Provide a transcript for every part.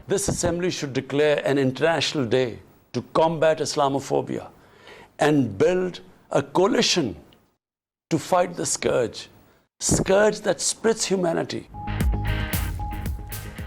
This assembly should declare an international day to combat Islamophobia and build a coalition to fight the scourge that splits humanity.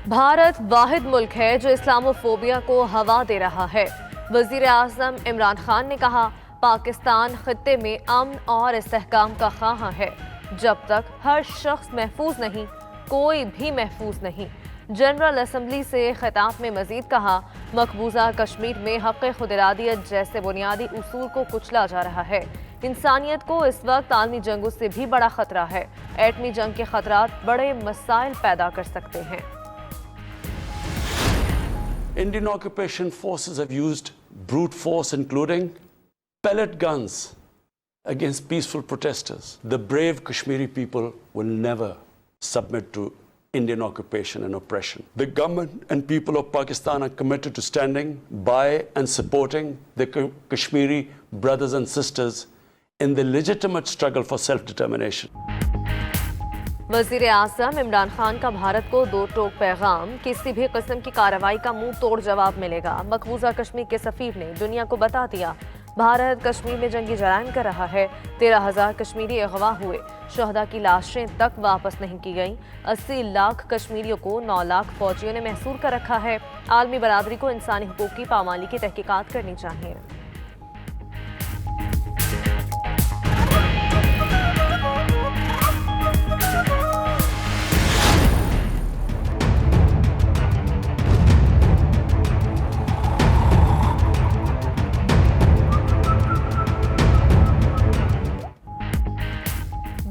Bharat वाहिद मुल्क है जो Islamophobia को हवा दे रहा है। वजीर आज़म इमरान खान ने कहा, पाकिस्तान खित्ते में अमन और इस्तेहकाम का ख़्वाह है। जब तक हर शख्स महफूज नहीं, कोई भी महफूज नहीं। जनरल असम्बली से खिताब में मजीद कहा, मकबूजा कश्मीर में हक़ खुदइरादियत जैसे बुनियादी उसूल को कुचला जा रहा है। इंसानियत को इस वक्त आलमी जंगों से भी बड़ा खतरा है। एटमी जंग के खतरात बड़े मसाइल पैदा कर सकते हैं। Indian occupation forces have used brute force, including pellet guns, against peaceful protesters. The brave Kashmiri people will never submit to Indian occupation and oppression. The government and people of Pakistan are committed to standing by and supporting the Kashmiri brothers and sisters in the legitimate struggle for self-determination. वजीर आज़म इमरान खान का भारत को दो टोक पैगाम, किसी भी किस्म की कार्रवाई का मुंह तोड़ जवाब मिलेगा। मकबूजा कश्मीर के सफीर ने दुनिया को बता दिया, भारत कश्मीर में जंगी जराइम कर रहा है। 13,000 कश्मीरी अगवा हुए, शहदा की लाशें तक वापस नहीं की गईं। 80 लाख कश्मीरियों को 9 लाख फौजियों ने महसूर कर रखा है। आलमी बरादरी को इंसानी हुकूक की पामाली की तहकीकात करनी चाहिए।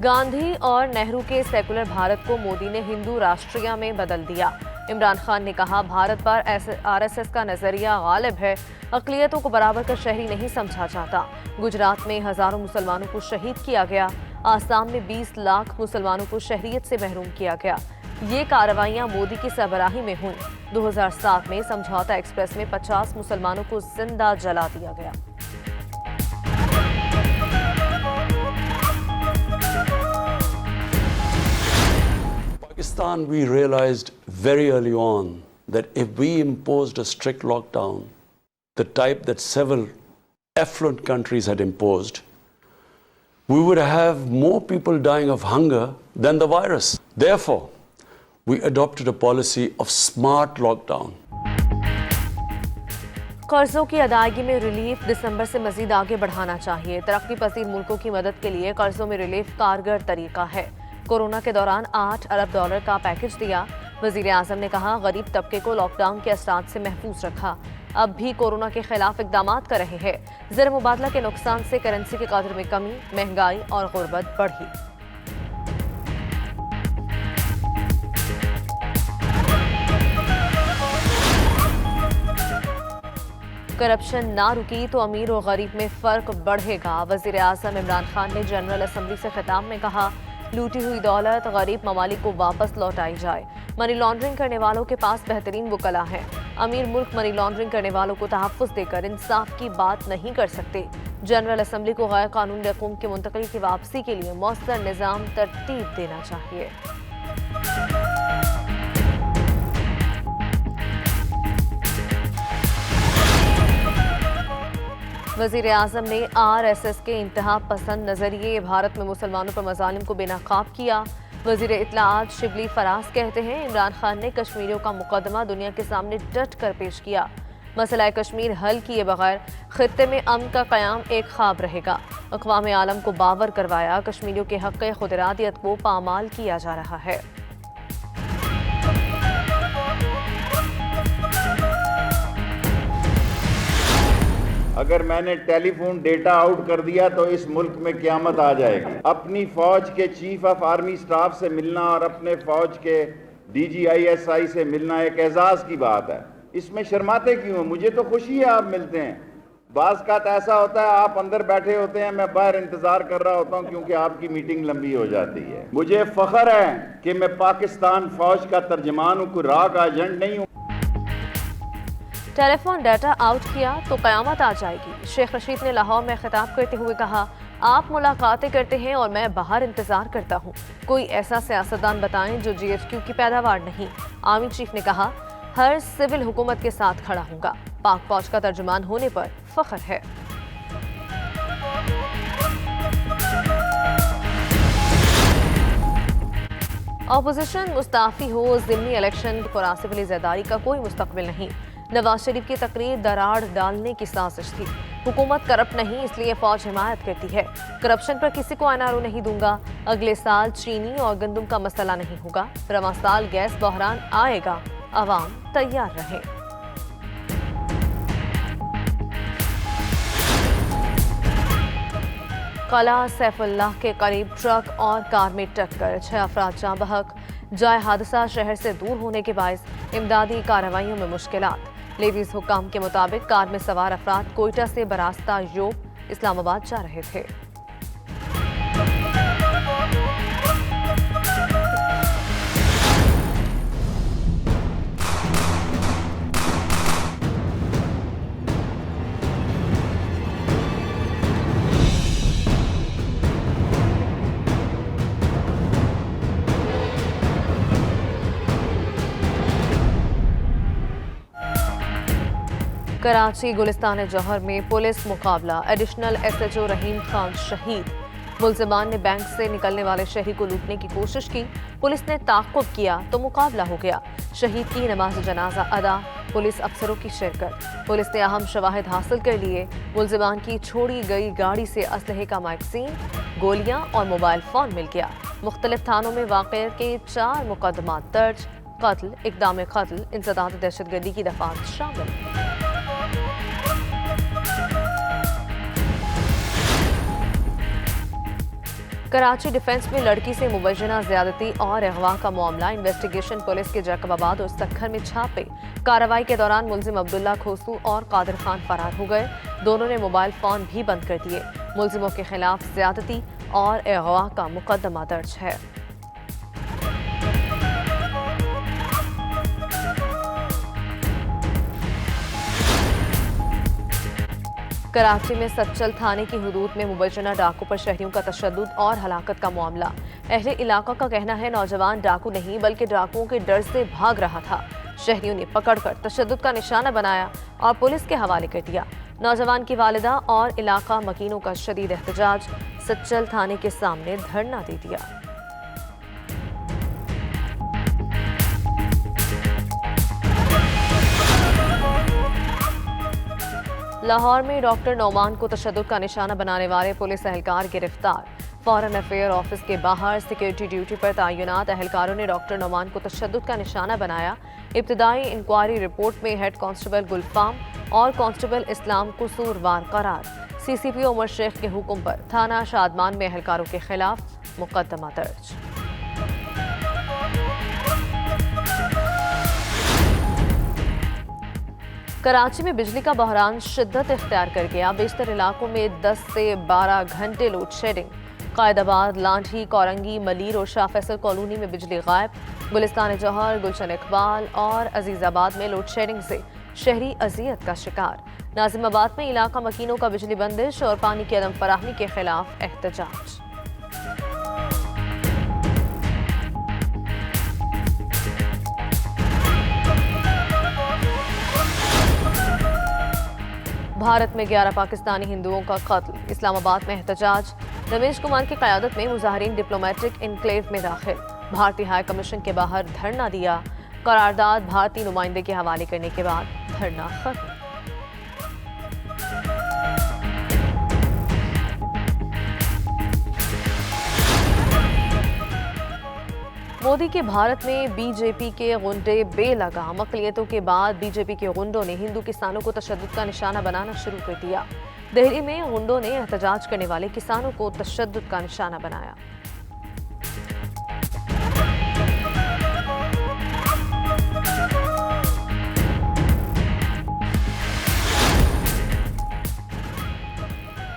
गांधी और नेहरू के सेकुलर भारत को मोदी ने हिंदू राष्ट्रीय में बदल दिया। इमरान खान ने कहा, भारत पर आरएसएस का नजरिया गालिब है, अक़लियतों को बराबर का शहरी नहीं समझा जाता। गुजरात में हजारों मुसलमानों को शहीद किया गया, आसाम में 20 लाख मुसलमानों को शहरियत से महरूम किया गया। ये कार्रवाइयां मोदी की सरबराही में हुई। 2007 में समझौता एक्सप्रेस में 50 मुसलमानों को जिंदा जला दिया गया। Pakistan, we realized very early on that if we imposed a strict lockdown, the type that several affluent countries had imposed, we would have more people dying of hunger than the virus. Therefore, we adopted a policy of smart lockdown. कर्जों की अदायगी में relief दिसंबर से मजीद आगे बढ़ाना चाहिए। तरक्की पसीर मुल्कों की मदद के लिए कर्जों में रिलीफ कारगर तरीका है। कोरोना के दौरान $8 अरब का पैकेज दिया। वजीर आज़म ने कहा, गरीब तबके को लॉकडाउन के असरात से महफूज रखा। अब भी कोरोना के खिलाफ इकदामात कर रहे हैं। ज़र मुबादला के नुकसान से करेंसी के कदर में कमी, महंगाई और गुर्बत बढ़ी। करप्शन ना रुकी तो अमीर और गरीब में फर्क बढ़ेगा। वजीर आज़म इमरान खान ने जनरल असम्बली से खिताब में कहा, लूटी हुई दौलत गरीब ममालिक को वापस लौटाई जाए। मनी लॉन्ड्रिंग करने वालों के पास बेहतरीन वकला हैं। अमीर मुल्क मनी लॉन्ड्रिंग करने वालों को तहफ़्फ़ुज़ देकर इंसाफ की बात नहीं कर सकते। जनरल असम्बली को गैर कानूनी रकूम की मुंतकली की वापसी के लिए मौसर निज़ाम तरतीब देना चाहिए। वज़ीर आज़म ने आरएसएस के इंतहा पसंद नज़रिए भारत में मुसलमानों पर मज़ालिम को बेनकाब किया। वज़ीर इत्तलाआत शिबली फराज कहते हैं, इमरान खान ने कश्मीरियों का मुकदमा दुनिया के सामने डट कर पेश किया। मसला कश्मीर हल किए बगैर खित्ते में अमन का क़याम एक ख्वाब रहेगा। अक़वाम आलम को बावर करवाया, कश्मीरियों के हक़ खुदइरादियत को पामाल किया जा रहा है। अगर मैंने टेलीफोन डेटा आउट कर दिया तो इस मुल्क में क़यामत आ जाएगी। अपनी फौज के चीफ ऑफ आर्मी स्टाफ से मिलना और अपने फौज के DGISI से मिलना एक एजाज की बात है। इसमें शर्माते क्यों? मुझे तो खुशी है आप मिलते हैं। बाज़ का ऐसा होता है, आप अंदर बैठे होते हैं, मैं बाहर इंतजार कर रहा होता हूं क्योंकि आपकी मीटिंग लंबी हो जाती है। मुझे फख्र है कि मैं पाकिस्तान फौज का तर्जमान हूं, कोई राह का एजेंट नहीं हूं। टेलीफोन डाटा आउट किया तो क़यामत आ जाएगी। शेख रशीद ने लाहौर में खिताब करते हुए कहा, आप मुलाकातें करते हैं और मैं बाहर इंतजार करता हूँ। कोई ऐसा सियासतदान बताएं जो GHQ की पैदावार नहीं। आर्मी चीफ ने कहा, हर सिविल हुकूमत के साथ खड़ा हूंगा। पाक फौज का तर्जुमान होने पर फख्र है। ऑपोजिशन मुस्ताफी हो, ज़िमनी इलेक्शन पर आसिफ अली जरदारी का कोई मुस्तकबिल नहीं। नवाज शरीफ की तकरीर दरार डालने की साजिश थी। हुकूमत करप्ट नहीं, इसलिए फौज हिमायत करती है। करप्शन पर किसी को एनआरओ नहीं दूंगा। अगले साल चीनी और गंदम का मसला नहीं होगा। रवां साल गैस बहरान आएगा, अवाम तैयार रहे। कला सैफुल्लाह के करीब ट्रक और कार में टक्कर, 6 अफराद जाँ बहक। जाए हादसा शहर से दूर होने के बायस इमदादी कार्रवाइयों में मुश्किलात। लेडीज हुकाम के मुताबिक कार में सवार अफराद कोयटा से बरास्ता योग इस्लामाबाद जा रहे थे। कराची गुलिस्तान जौहर में पुलिस मुकाबला, एडिशनल एसएचओ रहीम खान शहीद। मुलजिमान ने बैंक से निकलने वाले शहरी को लूटने की कोशिश की, पुलिस ने ताक़ुब किया तो मुकाबला हो गया। शहीद की नमाज जनाजा अदा, पुलिस अफसरों की शिरकत। पुलिस ने अहम शवाहिद हासिल कर लिए। मुलजिमान की छोड़ी गई गाड़ी से असलहे का मैगजीन, गोलियां और मोबाइल फोन मिल गया। मुख्तलिफ थानों में वाक़े के 4 मुकदमात दर्ज। कत्ल, इक़दाम कत्ल, इंसदाद दहशतगर्दी की दफात शामिल। कराची डिफेंस में लड़की से मुबैना ज्यादती और अगवा का मामला, इन्वेस्टिगेशन पुलिस के जैकबाबाद और सखर में छापे। कार्रवाई के दौरान मुलजिम अब्दुल्ला खोसू और कादिर खान फरार हो गए। दोनों ने मोबाइल फोन भी बंद कर दिए। मुलजिमों के खिलाफ ज्यादती और अगवा का मुकदमा दर्ज है। कराची में सच्चल थाने की हुदूद में मुबैना डाकू पर शहरियों का तशद्दुद और हलाकत का मामला। अहले इलाका का कहना है नौजवान डाकू नहीं बल्कि डाकुओं के डर से भाग रहा था। शहरियों ने पकड़कर तशद्दुद का निशाना बनाया और पुलिस के हवाले कर दिया। नौजवान की वालिदा और इलाका मकीनों का शदीद एहतजाज, सच्चल थाने के सामने धरना दे दिया। लाहौर में डॉक्टर नौमान को तशद्दुद का निशाना बनाने वाले पुलिस एहलकार गिरफ्तार। फॉरेन अफेयर ऑफिस के बाहर सिक्योरिटी ड्यूटी पर तैनात एहलकारों ने डॉक्टर नौमान को तशद्दुद का निशाना बनाया। इब्तदाई इंक्वायरी रिपोर्ट में हेड कांस्टेबल गुलफाम और कांस्टेबल इस्लाम कसूरवार करार। सीसीपी उमर शेख के हुक्म पर थाना शादमान में एहलकारों के खिलाफ मुकदमा दर्ज। कराची में बिजली का बहरान शिद्दत इख्तियार कर गया। बेशतर इलाकों में 10 से 12 घंटे लोड शेडिंग। कायदाबाद, लांठी, कोरंगी, मलीर और शाह फैसल कॉलोनी में बिजली गायब। गुलिस्तान जौहर, गुलशन इकबाल और अजीजाबाद में लोड शेडिंग से शहरी अजियत का शिकार। नाजिमाबाद में इलाका मकीनों का बिजली बंदिश और पानी की अदम फराहमी के खिलाफ एहतजाज। भारत में 11 पाकिस्तानी हिंदुओं का कत्ल। इस्लामाबाद में एहतजाज। रमेश कुमार की क़यादत में मुजाहिरीन डिप्लोमेटिक इनक्लेव में दाखिल। भारतीय हाई कमीशन के बाहर धरना दिया। करारदाद भारतीय नुमाइंदे के हवाले करने के बाद धरना खत्म। मोदी के भारत में बीजेपी के गुंडे बेलगाम। अक़लियतों के बाद बीजेपी के गुंडों ने हिंदू किसानों को तशद्दुद का निशाना बनाना शुरू कर दिया। दिल्ली में गुंडों ने एहतजाज करने वाले किसानों को तशद्दुद का निशाना बनाया।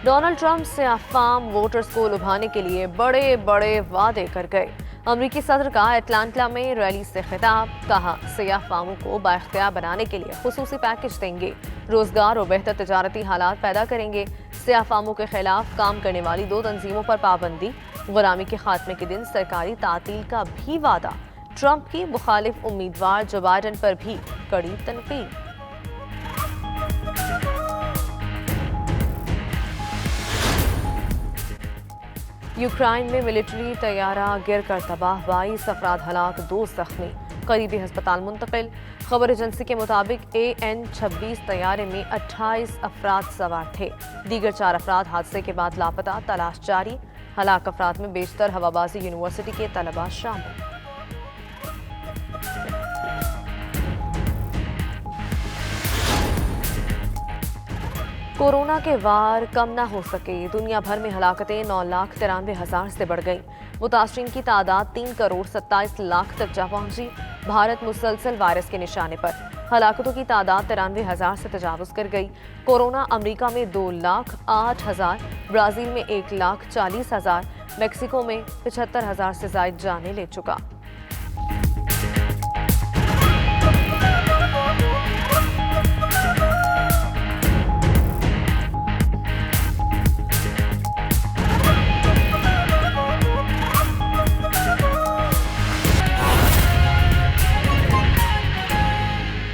डोनाल्ड ट्रंप से अफवाम वोटर्स को लुभाने के लिए बड़े बड़े वादे कर गए। अमरीकी सदर का एटलांटा में रैली से खिताब, कहा सियाह फामों को बाइख्तियार बनाने के लिए खुसूसी पैकेज देंगे, रोजगार और बेहतर तजारती हालात पैदा करेंगे। सियाह फामों के खिलाफ काम करने वाली 2 तंजीमों पर पाबंदी, गुलामी के खात्मे के दिन सरकारी तातील का भी वादा। ट्रंप की मुखालिफ उम्मीदवार जो बाइडेन पर भी कड़ी तनकीद। यूक्रेन में मिलिट्री तैयारा गिरकर तबाह, 22 अफराद हलाक, 2 जख्मी, करीबी अस्पताल मुंतकिल। खबर एजेंसी के मुताबिक AN-26 तैयारे में 28 अफराद सवार थे। दीगर 4 अफराद हादसे के बाद लापता, तलाश जारी। हलाक अफराद में बेशतर हवाबाजी यूनिवर्सिटी के तलबा शामिल। कोरोना के वार कम न हो सके, दुनिया भर में हलाकतें 9,93,000 से बढ़ गई। मुतासरीन की तादाद 3,27,00,000 तक जा पहुंची। भारत मुसलसल वायरस के निशाने पर, हलाकतों की तादाद 93,000 से तजावुज कर गई। कोरोना अमरीका में 2,08,000, ब्राजील में 1,40,000, मेक्सिको में 75,000 से ज्यादा जानें ले चुका।